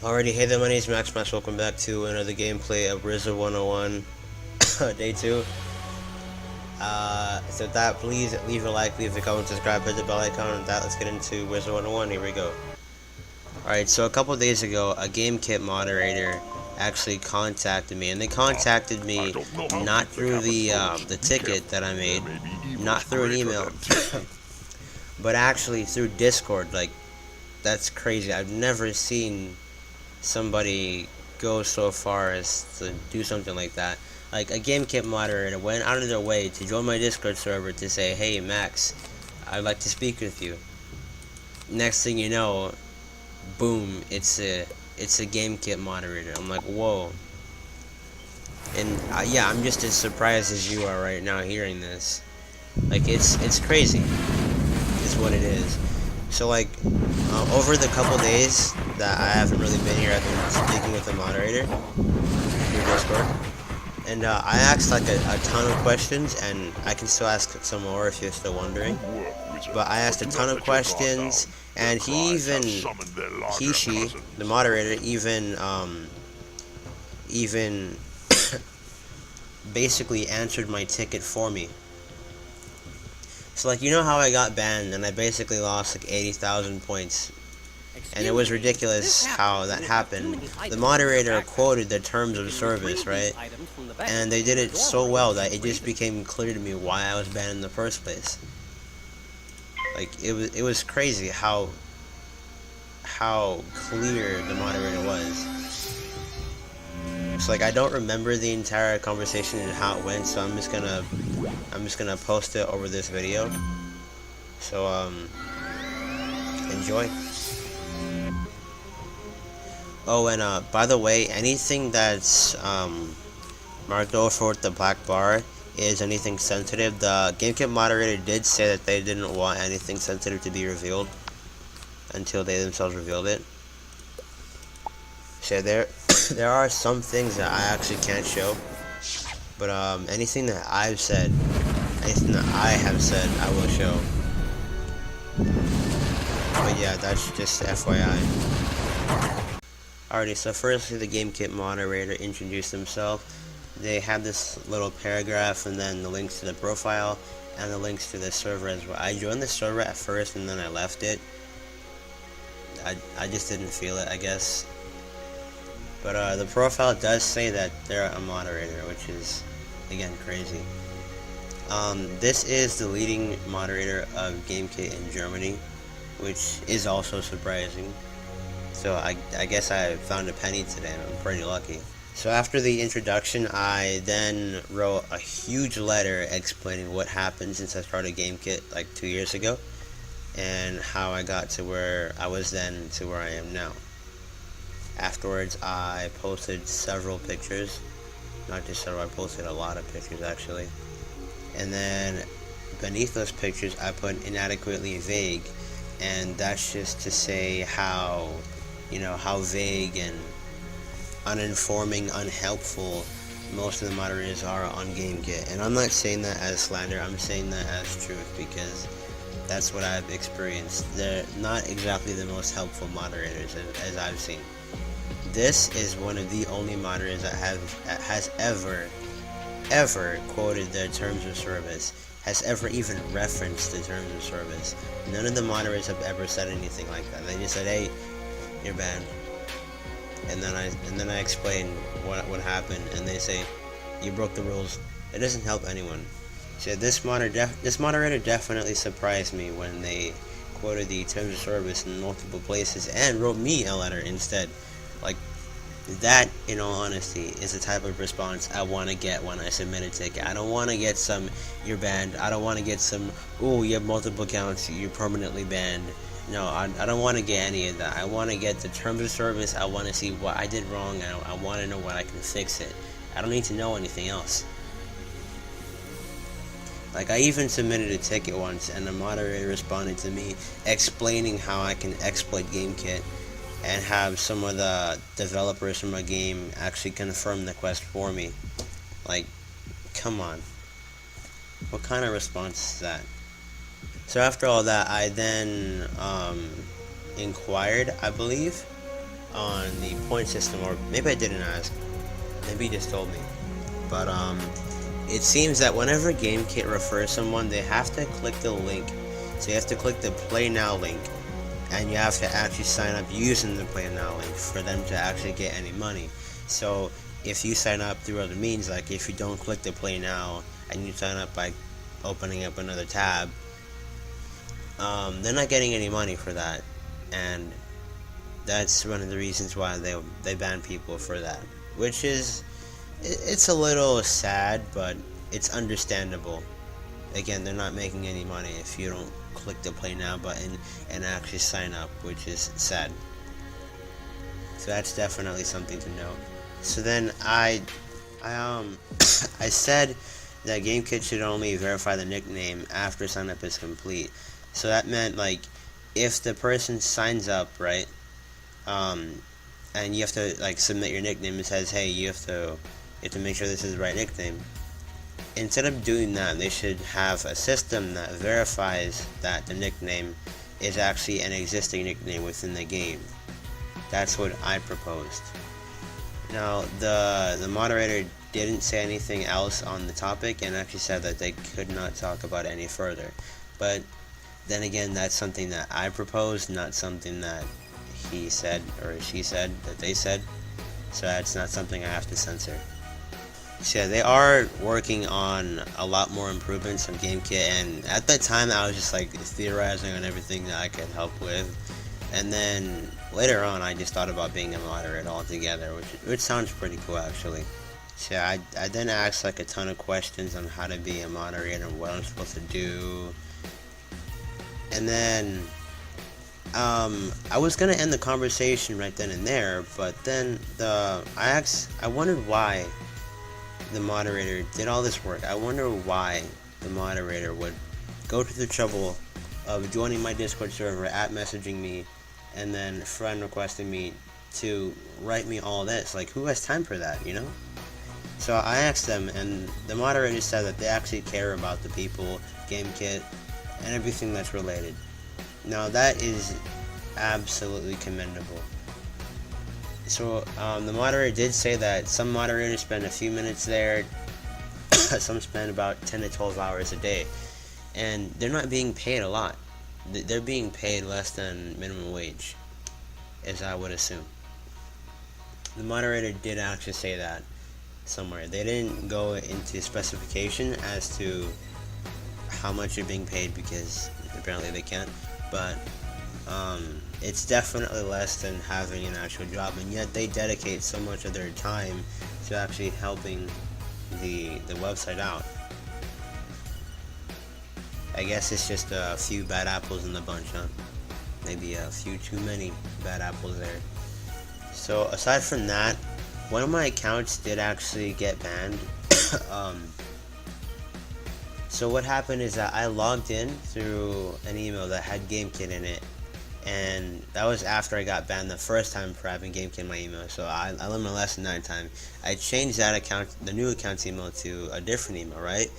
Alrighty, hey there, my name is MaxMASK. Welcome back to another gameplay of RZA 101 Day 2. So with that, please leave a like, leave a comment, subscribe, hit the bell icon. And with that, let's get into RZA 101. Here we go. Alright, so a couple days ago, a Gamekit moderator actually contacted me, and they contacted me not through the ticket that I made, not through an email, but actually through Discord. Like, that's crazy. I've never seen somebody go so far as to do something like that. Like, a Gamekit moderator went out of their way to join my Discord server to say, "Hey Max, I'd like to speak with you." Next thing you know, boom, it's a Gamekit moderator. I'm like, whoa. And yeah, I'm just as surprised as you are right now hearing this. Like, it's crazy, is what it is. So like, over the couple days that I haven't really been here, I've been speaking with the moderator through Discord, and I asked like a ton of questions, and I can still ask some more if you're still wondering. But I asked a ton of questions, and she, the moderator, even basically answered my ticket for me. So, like, you know how I got banned and I basically lost like 80,000 points, and it was ridiculous how that happened. The moderator quoted the terms of service, right? And they did it so well that it just became clear to me why I was banned in the first place. Like, it was crazy how clear the moderator was. So like, I don't remember the entire conversation and how it went, so I'm just gonna post it over this video. So enjoy. Oh, and by the way, anything that's marked over with the black bar is anything sensitive. The Gamekit moderator did say that they didn't want anything sensitive to be revealed until they themselves revealed it. So there are some things that I actually can't show, but anything that I've said, anything that I have said, I will show. But yeah, that's just FYI. Alrighty, so firstly, the Gamekit moderator introduced himself. They had this little paragraph, and then the links to the profile and the links to the server as well. I joined the server at first, and then I left it. I just didn't feel it, I guess. But the profile does say that they're a moderator, which is, again, crazy. This is the leading moderator of Gamekit in Germany, which is also surprising. So I guess I found a penny today, and I'm pretty lucky. So after the introduction, I then wrote a huge letter explaining what happened since I started Gamekit like 2 years ago, and how I got to where I was then to where I am now. Afterwards, I posted several pictures. Not just several, I posted a lot of pictures actually. And then beneath those pictures, I put inadequately vague, and that's just to say how, you know, how vague and uninforming, unhelpful most of the moderators are on Gamekit. And I'm not saying that as slander, I'm saying that as truth, because that's what I've experienced. They're not exactly the most helpful moderators as I've seen. This is one of the only moderators that has ever quoted their terms of service, has ever even referenced the terms of service. None of the moderators have ever said anything like that. They just said, "Hey, you're banned," and then I explain what happened, and they say, "You broke the rules." It doesn't help anyone. So this moderator definitely surprised me when they quoted the terms of service in multiple places and wrote me a letter instead. Like, that, in all honesty, is the type of response I want to get when I submit a ticket. I don't want to get some, "You're banned." I don't want to get some, "Oh, you have multiple accounts, you're permanently banned." No, I don't want to get any of that. I want to get the terms of service. I want to see what I did wrong, and I want to know what I can fix it. I don't need to know anything else. Like, I even submitted a ticket once, and the moderator responded to me explaining how I can exploit Gamekit and have some of the developers from my game actually confirm the quest for me. Like, come on. What kind of response is that? So after all that, I then inquired, I believe, on the point system, or maybe I didn't ask. Maybe he just told me. But it seems that whenever Gamekit refers someone, they have to click the link. So you have to click the Play Now link, and you have to actually sign up using the Play Now link for them to actually get any money. So if you sign up through other means, like if you don't click the Play Now and you sign up by opening up another tab, they're not getting any money for that, and that's one of the reasons why they ban people for that, which is, it's a little sad, but it's understandable. Again, they're not making any money if you don't click the Play Now button and actually sign up, which is sad. So that's definitely something to note. So then I said that Gamekit should only verify the nickname after sign up is complete. So that meant, like, if the person signs up, right, and you have to, like, submit your nickname, and says, hey, you have to make sure this is the right nickname. Instead of doing that, they should have a system that verifies that the nickname is actually an existing nickname within the game. That's what I proposed. Now, the moderator didn't say anything else on the topic, and actually said that they could not talk about it any further. But then again, that's something that I proposed, not something that he said or she said that they said. So that's not something I have to censor. So yeah, they are working on a lot more improvements on Gamekit, and at that time I was just like theorizing on everything that I could help with. And then later on, I just thought about being a moderator altogether, which sounds pretty cool actually. So yeah, I then asked like a ton of questions on how to be a moderator and what I'm supposed to do. And then I was gonna end the conversation right then and there, but then I wondered why the moderator did all this work. I wonder why the moderator would go to the trouble of joining my Discord server, messaging me, and then friend requesting me to write me all this. Like, who has time for that, you know? So I asked them, and the moderator said that they actually care about the people, Gamekit, and everything that's related. Now that is absolutely commendable. So the moderator did say that some moderators spend a few minutes there, some spend about 10 to 12 hours a day, and they're not being paid a lot. They're being paid less than minimum wage, as I would assume. The moderator did actually say that somewhere. They didn't go into specification as to how much you're being paid, because apparently they can't, but it's definitely less than having an actual job, and yet they dedicate so much of their time to actually helping the website out. I guess it's just a few bad apples in the bunch, huh? Maybe a few too many bad apples there. So aside from that, one of my accounts did actually get banned. So what happened is that I logged in through an email that had Gamekit in it, and that was after I got banned the first time for having Gamekit in my email. So I learned my lesson that time. I changed that account, the new account's email, to a different email, right?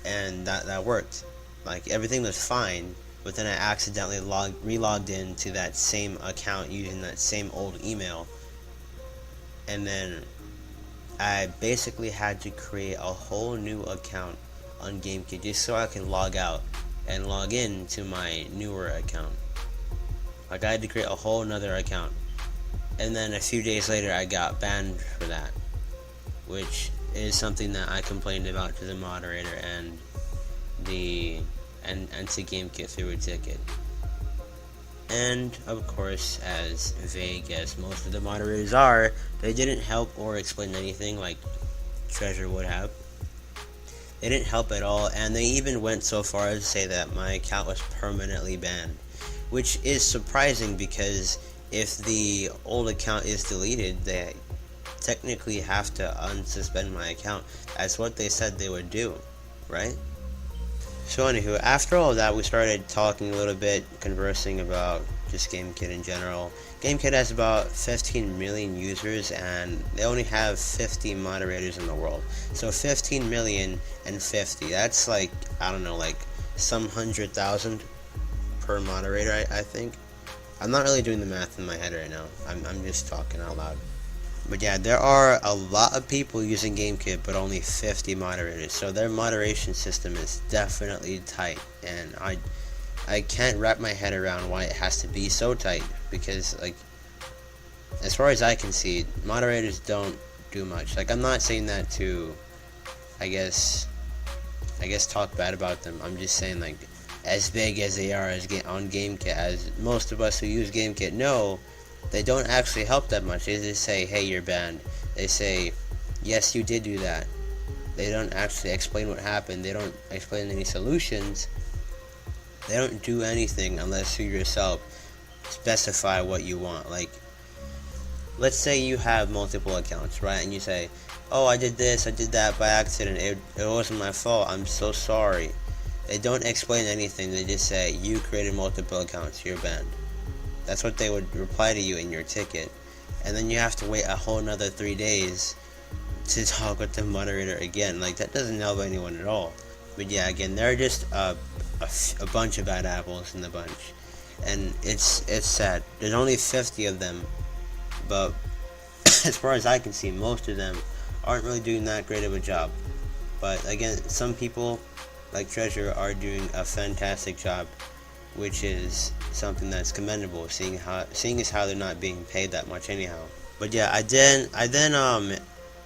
And that worked. Like, everything was fine, but then I accidentally re-logged into that same account using that same old email, and then I basically had to create a whole new account on Gamekit just so I can log out and log in to my newer account. Like, I had to create a whole nother account, and then a few days later I got banned for that, which is something that I complained about to the moderator and to Gamekit through a ticket. And of course, as vague as most of the moderators are, they didn't help or explain anything like Treasure would have. They didn't help at all, and they even went so far as to say that my account was permanently banned, which is surprising because if the old account is deleted, they technically have to unsuspend my account. That's what they said they would do, right? So anywho, after all of that, we started talking a little bit, conversing about just Gamekit in general. Gamekit has about 15 million users, and they only have 50 moderators in the world. So 15 million and 50, that's like, I don't know, like some 100,000 per moderator, I think. I'm not really doing the math in my head right now. I'm just talking out loud. But yeah, there are a lot of people using Gamekit, but only 50 moderators. So their moderation system is definitely tight, and I can't wrap my head around why it has to be so tight. Because like, as far as I can see, moderators don't do much. Like, I'm not saying that to, I guess talk bad about them. I'm just saying, like, as big as they are on Gamekit, as most of us who use Gamekit know, they don't actually help that much. They just say, hey, you're banned. They say, yes, you did do that. They don't actually explain what happened. They don't explain any solutions. They don't do anything unless you yourself specify what you want. Like, let's say you have multiple accounts, right? And you say, oh, I did this, I did that by accident. It wasn't my fault. I'm so sorry. They don't explain anything. They just say, you created multiple accounts. You're banned. That's what they would reply to you in your ticket. And then you have to wait a whole nother 3 days to talk with the moderator again. Like, that doesn't help anyone at all. But yeah, again, there are just a bunch of bad apples in the bunch. And it's sad. There's only 50 of them. But as far as I can see, most of them aren't really doing that great of a job. But again, some people, like Treasure, are doing a fantastic job, which is something that's commendable, seeing as how they're not being paid that much anyhow. But yeah, I then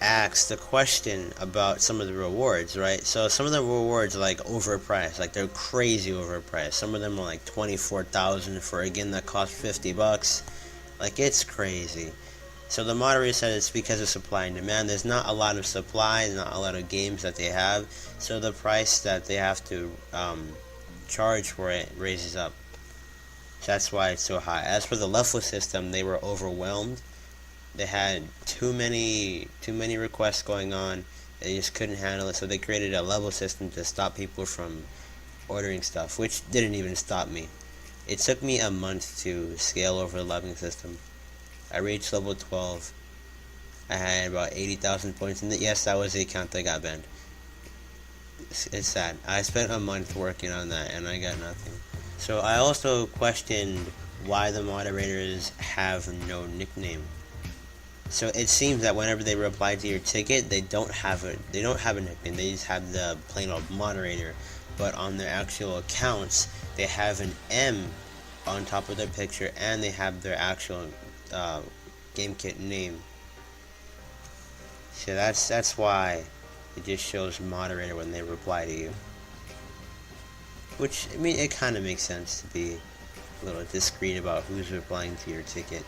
asked the question about some of the rewards, right? So some of the rewards are like overpriced, like they're crazy overpriced. Some of them are like 24,000 for a game that costs $50. Like, it's crazy. So the moderator said it's because of supply and demand. There's not a lot of supply, not a lot of games that they have, so the price that they have to charge for it raises up. So that's why it's so high. As for the level system, they were overwhelmed. They had too many requests going on. They just couldn't handle it, so they created a level system to stop people from ordering stuff, which didn't even stop me. It took me a month to scale over the leveling system. I reached level 12. I had about 80,000 points, and yes, that was the account that got banned. It's sad. I spent a month working on that, and I got nothing. So I also questioned why the moderators have no nickname. So it seems that whenever they reply to your ticket, they don't have a nickname. They just have the plain old moderator. But on their actual accounts, they have an M on top of their picture, and they have their actual Gamekit name. So that's why it just shows moderator when they reply to you. Which, I mean, it kind of makes sense to be a little discreet about who's replying to your ticket.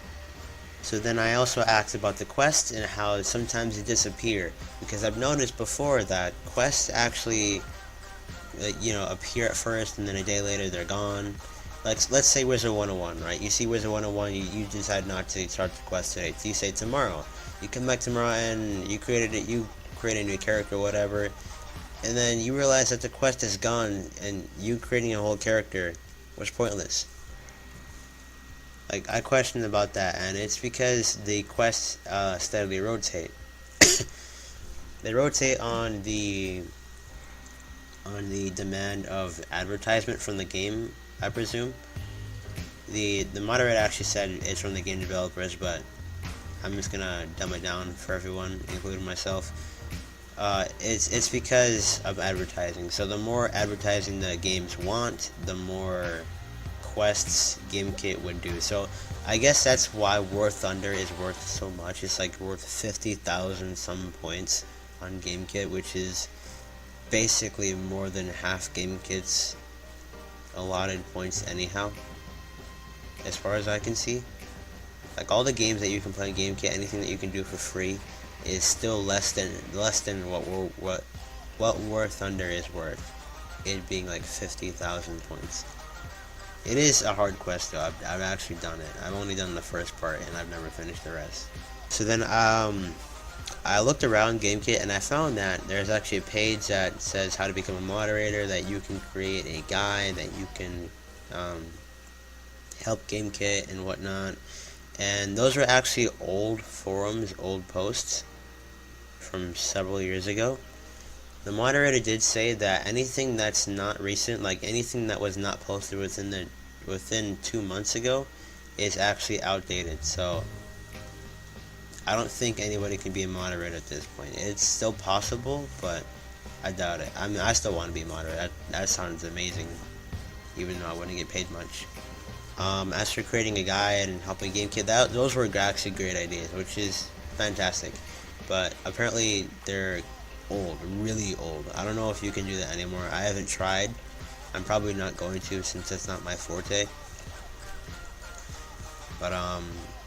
So then I also asked about the quests and how sometimes they disappear, because I've noticed before that quests actually appear at first and then a day later they're gone. Let's say Wizard 101, right? You see Wizard 101, you decide not to start the quest today. So you say tomorrow. You come back tomorrow and you create a new character or whatever, and then you realize that the quest is gone and you creating a whole character was pointless. Like, I questioned about that, and it's because the quests steadily rotate. They rotate on the demand of advertisement from the game, I presume. The moderator actually said it's from the game developers, but I'm just gonna dumb it down for everyone, including myself. It's because of advertising. So the more advertising the games want, the more quests Gamekit would do. So I guess that's why War Thunder is worth so much. It's like worth 50,000 some points on Gamekit, which is basically more than half Gamekit's allotted points anyhow, as far as I can see. Like, all the games that you can play on Gamekit, anything that you can do for free is still less than what War Thunder is worth, it being like 50,000 points. It is a hard quest though. I've actually done it. I've only done the first part and I've never finished the rest. So then I looked around Gamekit and I found that there's actually a page that says how to become a moderator, that you can create a guide, that you can help Gamekit and whatnot. And those are actually old forums, old posts from several years ago. The moderator did say that anything that's not recent, like anything that was not posted within 2 months ago, is actually outdated, so I don't think anybody can be a moderator at this point. It's still possible, but I doubt it. I mean, I still want to be a moderator. That sounds amazing, even though I wouldn't get paid much. As for creating a guide and helping Gamekit, those were actually great ideas, which is fantastic. But apparently they're old, really old. I don't know if you can do that anymore. I haven't tried. I'm probably not going to, since it's not my forte. But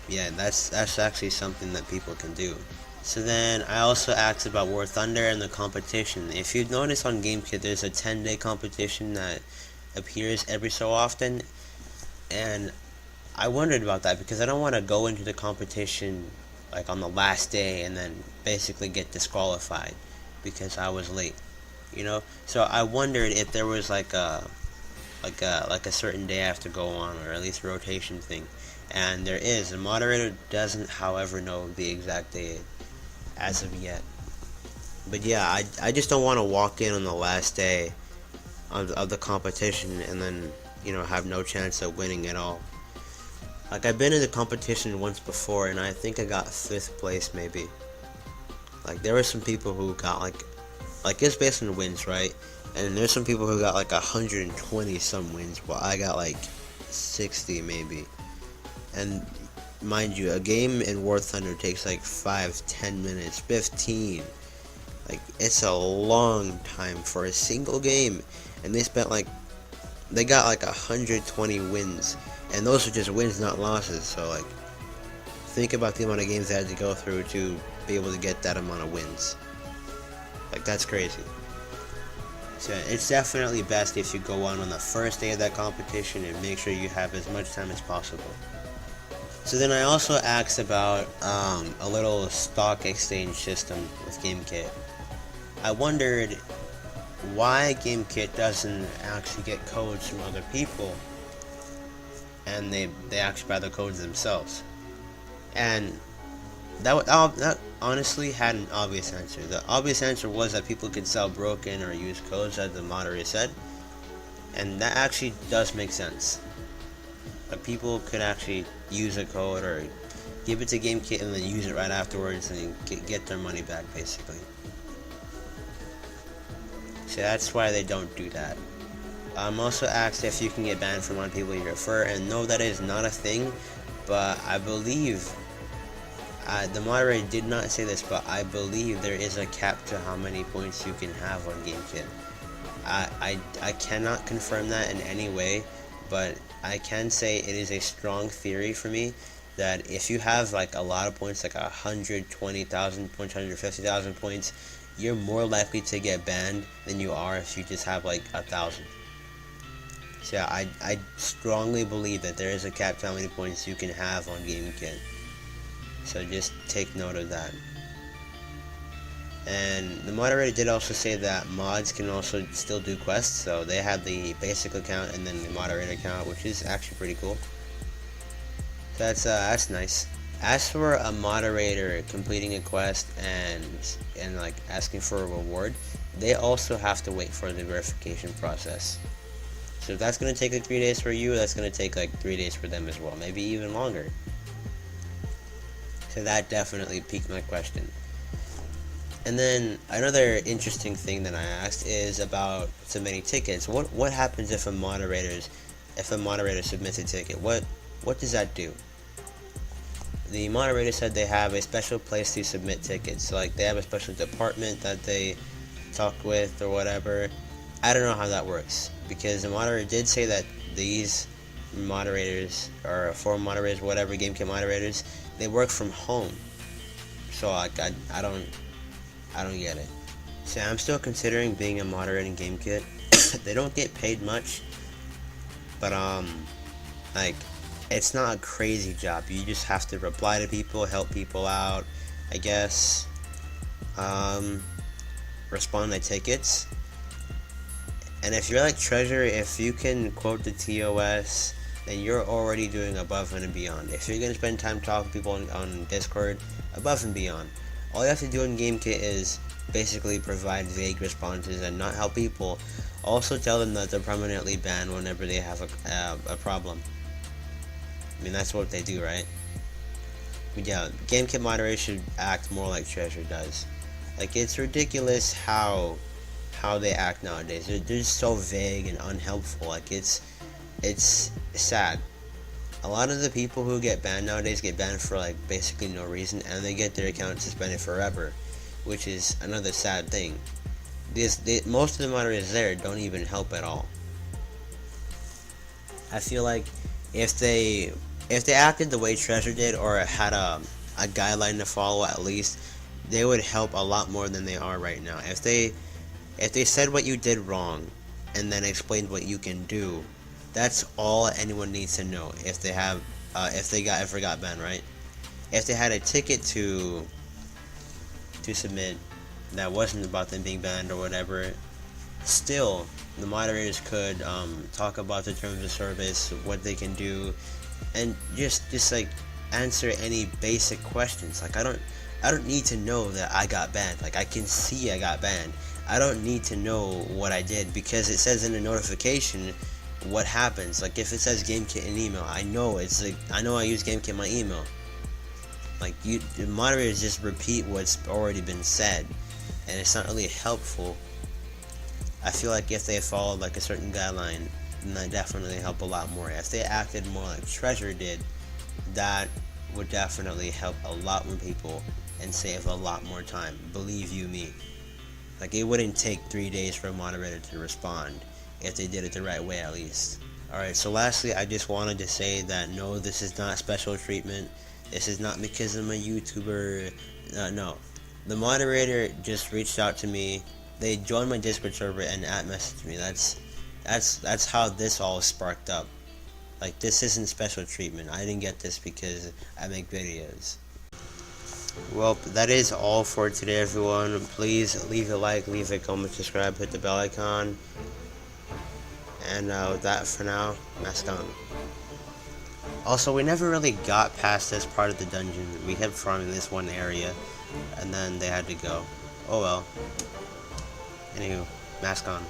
yeah, that's actually something that people can do. So then I also asked about War Thunder and the competition. If you've noticed on Gamekit, there's a 10-day competition that appears every so often, and I wondered about that because I don't want to go into the competition like on the last day and then basically get disqualified because I was late, you know. So I wondered if there was like a certain day I have to go on, or at least a rotation thing. And there is. The moderator doesn't, however, know the exact day as of yet. But yeah, I just don't want to walk in on the last day of the competition and then, you know, have no chance of winning at all. Like, I've been in the competition once before, and I think I got 5th place, maybe. Like, there were some people who got, like it's based on wins, right? And there's some people who got, like, 120 some wins, while I got, like, 60, maybe. And mind you, a game in War Thunder takes like 5-10 minutes, 15. Like, it's a long time for a single game, and they got like 120 wins, and those are just wins, not losses. So like, think about the amount of games they had to go through to be able to get that amount of wins. Like, that's crazy. So it's definitely best if you go on the first day of that competition and make sure you have as much time as possible. So then I also asked about a little stock exchange system with Gamekit. I wondered why Gamekit doesn't actually get codes from other people, and they actually buy the codes themselves. And that honestly had an obvious answer. The obvious answer was that people could sell broken or used codes, as the moderator said, and that actually does make sense. People could actually use a code or give it to Gamekit and then use it right afterwards and get their money back, basically. So that's why they don't do that. I'm also asked if you can get banned from on people you refer, and no, that is not a thing, but I believe, the moderator did not say this, but I believe there is a cap to how many points you can have on Gamekit. I cannot confirm that in any way, but I can say it is a strong theory for me that if you have like a lot of points, like 120,000 points, 150,000 points, you're more likely to get banned than you are if you just have like 1,000. So yeah, I strongly believe that there is a cap to how many points you can have on Gamekit. So just take note of that. And the moderator did also say that mods can also still do quests, so they have the basic account and then the moderator account, which is actually pretty cool. So that's nice. As for a moderator completing a quest and like asking for a reward, they also have to wait for the verification process. So if that's gonna take like 3 days for you, that's gonna take like 3 days for them as well, maybe even longer. So that definitely piqued my question. And then another interesting thing that I asked is about submitting tickets. What happens if a moderator submits a ticket? What does that do? The moderator said they have a special place to submit tickets. So like, they have a special department that they talk with or whatever. I don't know how that works, because the moderator did say that these moderators, or forum moderators, whatever, Gamekit moderators, they work from home. So like, I don't get it. So I'm still considering being a moderator in Gamekit. They don't get paid much, but like, it's not a crazy job. You just have to reply to people, help people out, I guess, respond to tickets. And if you're like Treasure, if you can quote the TOS, then you're already doing above and beyond. If you're gonna spend time talking to people on Discord, above and beyond. All you have to do in Gamekit is basically provide vague responses and not help people. Also tell them that they're permanently banned whenever they have a problem. I mean, that's what they do, right? But yeah, Gamekit Moderator should act more like Treasure does. Like, it's ridiculous how they act nowadays. They're just so vague and unhelpful. Like, it's sad. A lot of the people who get banned nowadays get banned for like basically no reason, and they get their account suspended forever, which is another sad thing. Most of the moderators there don't even help at all. I feel like if they acted the way Treasure did, or had a guideline to follow at least, they would help a lot more than they are right now. If they said what you did wrong and then explained what you can do, that's all anyone needs to know. If they ever got banned, right? If they had a ticket to submit that wasn't about them being banned or whatever, still the moderators could talk about the terms of service, what they can do, and just like answer any basic questions. Like, I don't need to know that I got banned. Like, I can see I got banned. I don't need to know what I did, because it says in the notification what happens. Like, if it says Gamekit in email, I know it's like, I know I use Gamekit in my email. Like, the moderators just repeat what's already been said, and it's not really helpful. I feel like if they followed like a certain guideline, then that definitely help a lot more. If they acted more like Treasure did, that would definitely help a lot more people and save a lot more time. Believe you me. Like, it wouldn't take 3 days for a moderator to respond if they did it the right way, at least. Alright, so lastly, I just wanted to say that no, this is not special treatment. This is not because I'm a YouTuber. No. The moderator just reached out to me. They joined my Discord server and @messaged me. That's how this all sparked up. Like, this isn't special treatment. I didn't get this because I make videos. Well, that is all for today, everyone. Please leave a like, leave a comment, subscribe, hit the bell icon. And with that, for now, mask on. Also, we never really got past this part of the dungeon. We kept farming this one area, and then they had to go. Oh well. Anywho, mask on.